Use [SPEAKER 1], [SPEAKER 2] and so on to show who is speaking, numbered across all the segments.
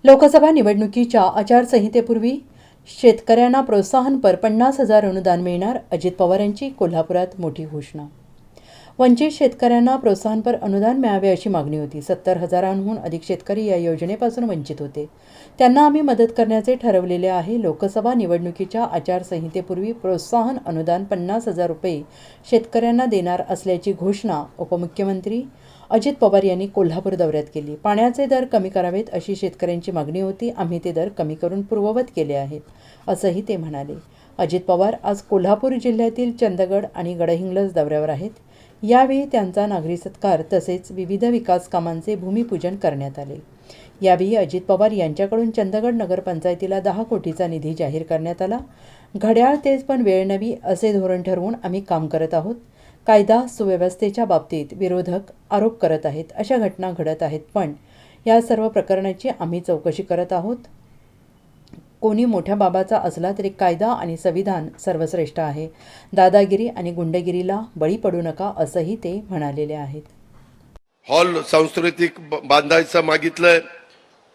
[SPEAKER 1] लोकसभा निवडणुकीच्या आचारसंहितेपूर्वी शेतकऱ्यांना प्रोत्साहनपर 50,000 अनुदान मिळणार. अजित पवार यांची कोल्हापुरात मोठी घोषणा. वंचित शेतकऱ्यांना प्रोत्साहनपर अनुदान मिळावे अशी मागणी होती. 70,000हून अधिक शेतकरी या योजनेपासून वंचित होते. त्यांना आम्ही मदत करण्याचे ठरवलेले आहे. लोकसभा निवडणुकीच्या आचारसंहितेपूर्वी प्रोत्साहन अनुदान 50,000 रुपये शेतकऱ्यांना देणार असल्याची घोषणा उपमुख्यमंत्री अजित पवार यांनी कोल्हापूर दौऱ्यात केली. पाण्याचे दर कमी करावेत अशी शेतकऱ्यांची मागणी होती. आम्ही ते दर कमी करून पूर्ववत केले आहेत, असंही ते म्हणाले. अजित पवार आज कोल्हापूर जिल्ह्यातील चंदगड आणि गडहिंग्लज दौऱ्यावर आहेत. यावेळी त्यांचा नागरी सत्कार तसेच विविध विकास कामांचे भूमिपूजन करण्यात आले. यावेळी अजित पवार यांच्याकडून चंदगड नगरपंचायतीला 10 कोटीचा निधी जाहीर करण्यात आला. घड्याळ तेच पण वेळ नवी असे धोरण ठरवून आम्ही काम करत आहोत. कायदा सुव्यवस्थेच्या बाबतीत विरोधक आरोप करत आहेत. अशा घटना घडत आहेत, पण या सर्व प्रकरणाची आम्ही चौकशी करत आहोत. कोणी मोठ्या बाबाचा असला तरी कायदा आणि संविधान सर्वश्रेष्ठ आहे. दादागिरी आणि गुंडगिरीला बळी पडू नका, असंही ते म्हणालेले आहेत.
[SPEAKER 2] हॉल सांस्कृतिक बांधायचं मागितलंय,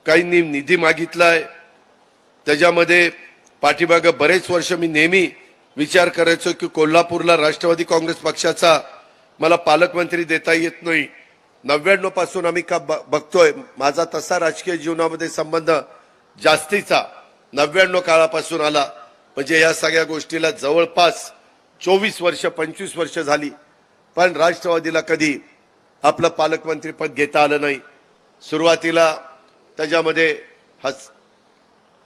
[SPEAKER 2] काहींनी निधी मागितलाय. त्याच्यामध्ये पाठीमागे बरेच वर्ष मी नेहमी विचार करायचो की कोल्हापूरला राष्ट्रवादी काँग्रेस पक्षाचा मला पालकमंत्री देता येत नाही. 99 पासून आम्ही का बघतोय. माझा तसा राजकीय जीवनामध्ये संबंध जास्तीचा 99 काळापासून आला. म्हणजे या सगळ्या गोष्टीला जवळपास 24 वर्ष 25 वर्ष झाली, पण राष्ट्रवादीला कधी आपलं पालकमंत्रीपद घेता आलं नाही. सुरुवातीला त्याच्यामध्ये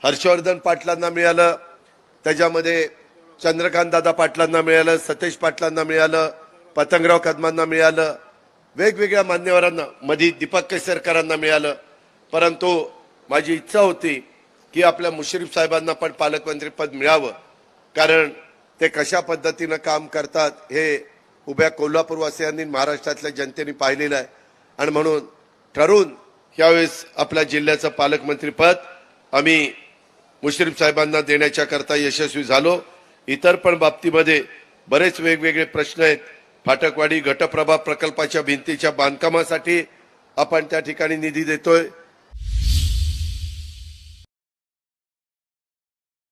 [SPEAKER 2] हर्षवर्धन पाटलांना मिळालं, त्याच्यामध्ये चंद्रकांत दादा पाटलांना मिळालं, सतेज पाटलांना मिळालं, पतंगराव कदमांना मिळालं, वेगवेगळ्या मान्यवरांना, मध्ये दीपक केसरकरांना मिळालं. परंतु माझी इच्छा होती की आपल्या मुश्रीफ साहेबांना पण पालकमंत्रीपद मिळावं, कारण ते कशा पद्धतीनं काम करतात हे उभ्या कोल्हापूरवासियांनी महाराष्ट्रातल्या जनतेने पाहिलेलं आहे. आणि म्हणून ठरवून यावेळेस आपल्या जिल्ह्याचं पालकमंत्रीपद आम्ही मुश्रीफ साहेबांना देण्याच्या करता यशस्वी झालो. इतर पण बाबतीमध्ये बरेच वेगवेगळे प्रश्न आहेत. फाटकवाडी गटप्रभा प्रकल्पाच्या भिंतीच्या बांधकामासाठी आपण त्या ठिकाणी निधी देतोय.